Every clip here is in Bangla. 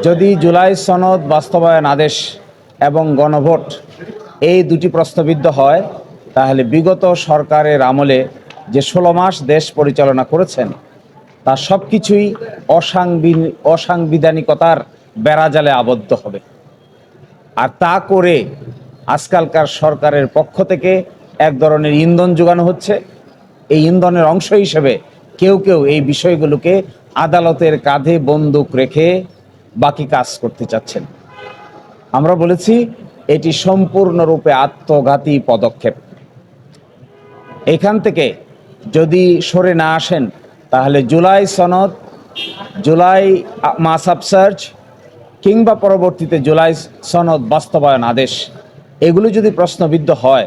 যদি জুলাই সনদ বাস্তবায়ন আদেশ এবং গণভোট এই দুটি প্রশ্নবিদ্ধ হয়, তাহলে বিগত সরকারের আমলে যে 16 মাস দেশ পরিচালনা করেছেন তার সব কিছুই অসাংবিধানিকতার বেড়াজালে আবদ্ধ হবে। আর তা করে আজকালকার সরকারের পক্ষ থেকে এক ধরনের ইন্ধন যোগানো হচ্ছে। এই ইন্ধনের অংশ হিসেবে কেউ কেউ এই বিষয়গুলোকে আদালতের কাঁধে বন্দুক রেখে বাকি কাজ করতে চাচ্ছেন। আমরা বলেছি এটি সম্পূর্ণরূপে আত্মঘাতী পদক্ষেপ। এখান থেকে যদি সরে না আসেন, তাহলে জুলাই সনদ, জুলাই মাস অব সার্চ কিংবা পরবর্তীতে জুলাই সনদ বাস্তবায়ন আদেশ এগুলো যদি প্রশ্নবিদ্ধ হয়,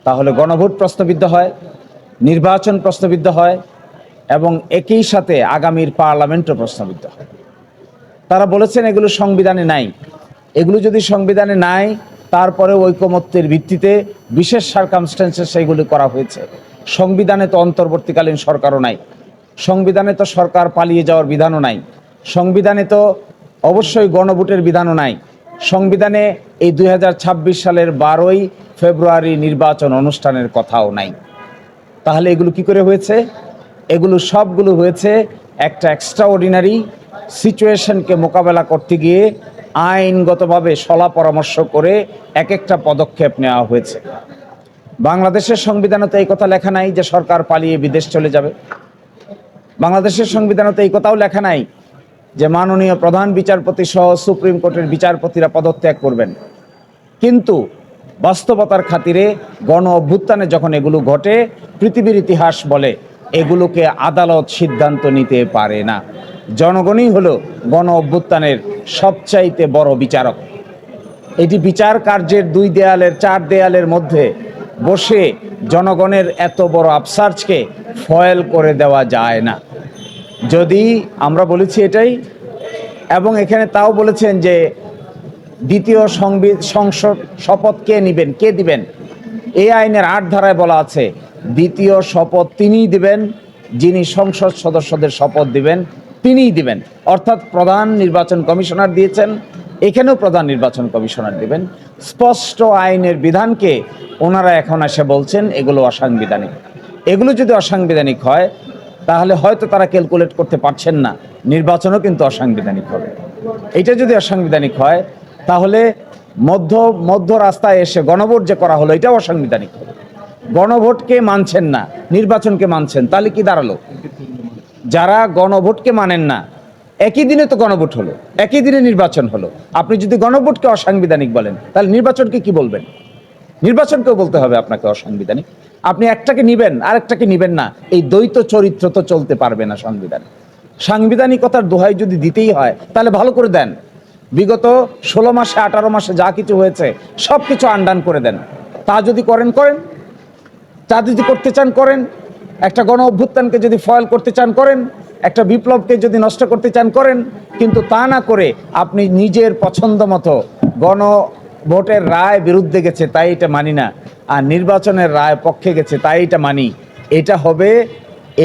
তাহলে গণভোট প্রশ্নবিদ্ধ হয়, নির্বাচন প্রশ্নবিদ্ধ হয় এবং একই সাথে আগামীর পার্লামেন্টও প্রশ্নবিদ্ধ হয়। তারা বলেছেন এগুলো সংবিধানে নাই। এগুলো যদি সংবিধানে নাই, তারপরে ঐকমত্যের ভিত্তিতে বিশেষ সার্কামস্ট্যান্সে সেগুলি করা হয়েছে। সংবিধানে তো অন্তর্বর্তীকালীন সরকারও নাই, সংবিধানে তো সরকার পালিয়ে যাওয়ার বিধানও নাই, সংবিধানে তো অবশ্যই গণভোটের বিধানও নাই, সংবিধানে এই 2026 সালের 12ই ফেব্রুয়ারি নির্বাচন অনুষ্ঠানের কথাও নাই। তাহলে এগুলো কি করে হয়েছে? এগুলো সবগুলো হয়েছে একটা এক্সট্রাঅর্ডিনারি সিচুয়েশনকে মোকাবেলা করতে গিয়ে আইনগতভাবে সলা পরামর্শ করে এক একটা পদক্ষেপ নেওয়া হয়েছে। বাংলাদেশের সংবিধানে তো এই কথা লেখা নাই যে সরকার পালিয়ে বিদেশ চলে যাবে। বাংলাদেশের সংবিধানে তো এই কথাও লেখা নাই যে মাননীয় প্রধান বিচারপতি সহ সুপ্রিম কোর্টের বিচারপতিরা পদত্যাগ করবেন। কিন্তু বাস্তবতার খাতিরে গণ অভ্যুত্থানে যখন এগুলো ঘটে, পৃথিবীর ইতিহাস বলে এগুলোকে আদালত সিদ্ধান্ত নিতে পারে না। জনগণই হলো গণ অভ্যুত্থানের সবচাইতে বড় বিচারক। এটি বিচার কার্যের 2 দেয়ালের 4 দেয়ালের মধ্যে বসে জনগণের এত বড় আফসার্জকে ফয়েল করে দেওয়া যায় না। যদি আমরা বলেছি এটাই, এবং এখানে তাও বলেছেন যে দ্বিতীয় সংসদ শপথ কে নেবেন, কে দিবেন? এই আইনের 8 ধারায় বলা আছে দ্বিতীয় শপথ তিনিই দিবেন, যিনি সংসদ সদস্যদের শপথ দিবেন তিনিই দিবেন। অর্থাৎ প্রধান নির্বাচন কমিশনার দিয়েছেন, এখানেও প্রধান নির্বাচন কমিশনার দিবেন। স্পষ্ট আইনের বিধানকে ওনারা এখন এসে বলছেন এগুলো অসাংবিধানিক। এগুলো যদি অসাংবিধানিক হয়, তাহলে হয়তো তারা ক্যালকুলেট করতে পারছেন না নির্বাচনও কিন্তু অসাংবিধানিক হবে। এটা যদি অসাংবিধানিক হয়, তাহলে মধ্য রাস্তায় এসে গণভোট যে করা হলো এটাও অসাংবিধানিক হবে। গণভোটকে মানছেন না, নির্বাচনকে মানছেন, তাহলে কি দাঁড়ালো? যারা গণভোটকে মানেন না, একই দিনে তো গণভোট হলো, একই দিনে নির্বাচন হলো। আপনি যদি গণভোটকে অসাংবিধানিক বলেন, তাহলে নির্বাচনকে কি বলবেন? নির্বাচনকেও বলতে হবে আপনাকে অসাংবিধানিক। আপনি একটাকে নিবেন আরেকটাকে নিবেন না, এই দ্বৈত চরিত্র তো চলতে পারবে না সংবিধানে। সাংবিধানিকতার দোহাই যদি দিতেই হয়, তাহলে ভালো করে দেন। বিগত 16 মাসে 18 মাসে যা কিছু হয়েছে সব কিছু আনডান করে দেন। তা যদি করেন, তা যদি করতে চান করেন। একটা গণ অভ্যুত্থানকে যদি ফয়েল করতে চান করেন, একটা বিপ্লবকে যদি নষ্ট করতে চান করেন। কিন্তু তা না করে আপনি নিজের পছন্দ মতো গণভোটের রায় বিরুদ্ধে গেছে তাই এটা মানি না, আর নির্বাচনের রায় পক্ষে গেছে তাই এটা মানি। এটা হবে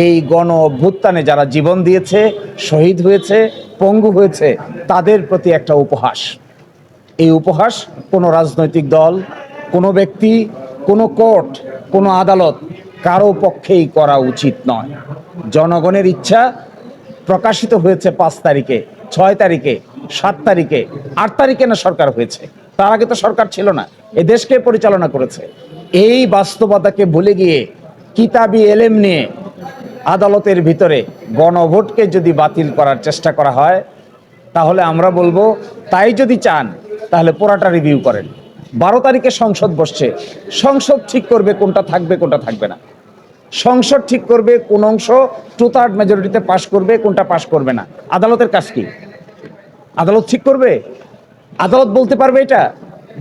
এই গণ অভ্যুত্থানে যারা জীবন দিয়েছে, শহীদ হয়েছে, পঙ্গু হয়েছে, তাদের প্রতি একটা উপহাস। এই উপহাস কোনো রাজনৈতিক দল, কোনো ব্যক্তি, কোনো কোর্ট, কোনো আদালত কারো পক্ষেই করা উচিত নয়। জনগণের ইচ্ছা প্রকাশিত হয়েছে 5 তারিখে, 6 তারিখে, 7 তারিখে, 8 তারিখে না সরকার হয়েছে। তার আগে তো সরকার ছিল না, এ দেশকে পরিচালনা করেছে। এই বাস্তবতাকে ভুলে গিয়ে কিতাবি এলেম নিয়ে আদালতের ভিতরে গণভোটকে যদি বাতিল করার চেষ্টা করা হয়, তাহলে আমরা বলবো তাই যদি চান তাহলে পুরাটা রিভিউ করেন। 12 তারিখে সংসদ বসছে, সংসদ ঠিক করবে কোনটা থাকবে কোনটা থাকবে না। সংসদ ঠিক করবে কোন অংশ 2/3 মেজরিটিতে পাশ করবে, কোনটা পাশ করবে না। আদালতের কাজ কি? আদালত ঠিক করবে? আদালত বলতে পারবে এটা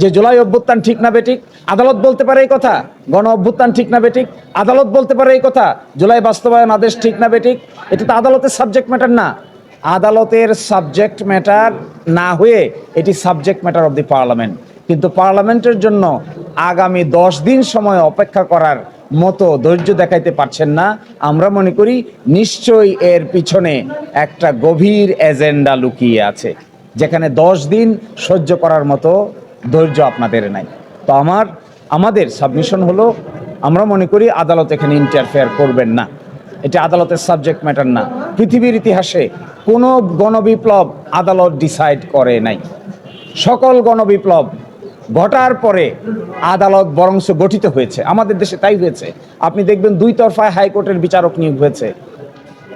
যে জুলাই অভ্যুত্থান ঠিক না বেঠিক? আদালত বলতে পারে এই কথা গণ অভ্যুত্থান ঠিক না বেঠিক? আদালত বলতে পারে এই কথা জুলাই বাস্তবায়ন আদেশ ঠিক না বেঠিক? এটা তো আদালতের সাবজেক্ট ম্যাটার না। আদালতের সাবজেক্ট ম্যাটার না হয়ে এটি subject matter of the parliament. কিন্তু পার্লামেন্টের জন্য আগামী 10 দিন সময় অপেক্ষা করার মতো ধৈর্য দেখাইতে পারছেন না। আমরা মনে করি নিশ্চয়ই এর পিছনে একটা গভীর এজেন্ডা লুকিয়ে আছে। যেখানে 10 দিন সহ্য করার মতো ধৈর্য আপনাদের নাই। তো আমাদের সাবমিশন হলো, আমরা মনে করি আদালত এখানে ইন্টারফেয়ার করবেন না, এটা আদালতের সাবজেক্ট ম্যাটার না। পৃথিবীর ইতিহাসে কোনো গণবিপ্লব আদালত ডিসাইড করে নাই। সকল গণবিপ্লব ঘটার পরে আদালত বরংশ গঠিত হয়েছে, আমাদের দেশে তাই হয়েছে। আপনি দেখবেন দুই তরফায় হাইকোর্টের বিচারক নিয়োগ হয়েছে।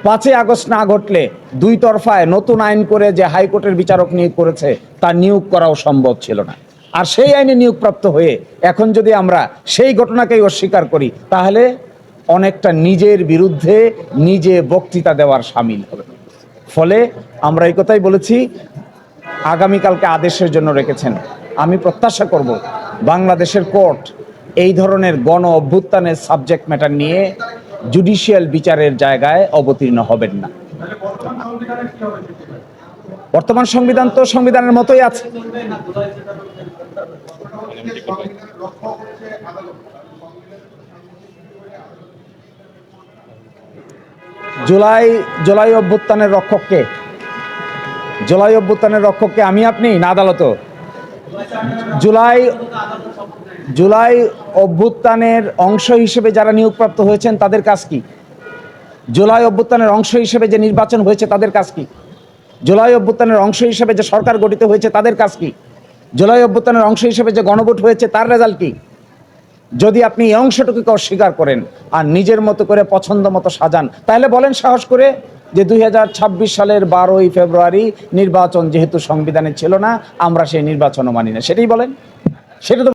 5ই আগস্ট না ঘটলে দুই তরফায় নতুন আইন করে যে হাইকোর্টের বিচারক নিয়োগ করেছে তার নিয়োগ করাও সম্ভব ছিল না। আর সেই আইনে নিয়োগপ্রাপ্ত হয়ে এখন যদি আমরা সেই ঘটনাকেই অস্বীকার করি, তাহলে অনেকটা নিজের বিরুদ্ধে নিজে বক্তৃতা দেওয়ার শামিল হবে। ফলে আমরা এই কথাই বলেছি, আগামীকালকে আদেশের জন্য রেখেছেন। আমি প্রত্যাশা করব বাংলাদেশের কোর্ট এই ধরনের গণ অভ্যুত্থানের সাবজেক্ট ম্যাটার নিয়ে জুডিশিয়াল বিচারের জায়গায় অবতীর্ণ হবেন না। বর্তমান সংবিধান তো সংবিধানের মতোই আছে। জুলাই অভ্যুত্থানের রক্ষককে, জুলাই অভ্যুত্থানের রক্ষককে আমি আপনি না আদালত? জুলাই অভ্যুত্থানের অংশ হিসেবে যারা নিয়োগপ্রাপ্ত হয়েছেন তাদের কাজ কি? জুলাই অভ্যুত্থানের অংশ হিসেবে যে নির্বাচন হয়েছে তাদের কাজ কি? জুলাই অভ্যুত্থানের অংশ হিসেবে যে সরকার গঠিত হয়েছে তাদের কাজ কি? জুলাই অভ্যুত্থানের অংশ হিসেবে যে গণভোট হয়েছে তার রেজাল্ট কি? যদি আপনি এই অংশটুকুকে অস্বীকার করেন আর নিজের মতো করে পছন্দ মতো সাজান, তাহলে বলেন সাহস করে যে 2026 সালের 12ই ফেব্রুয়ারি নির্বাচন যেহেতু সংবিধানে ছিল না, আমরা সেই নির্বাচনও মানি না, সেটাই বলেন। সেটা তো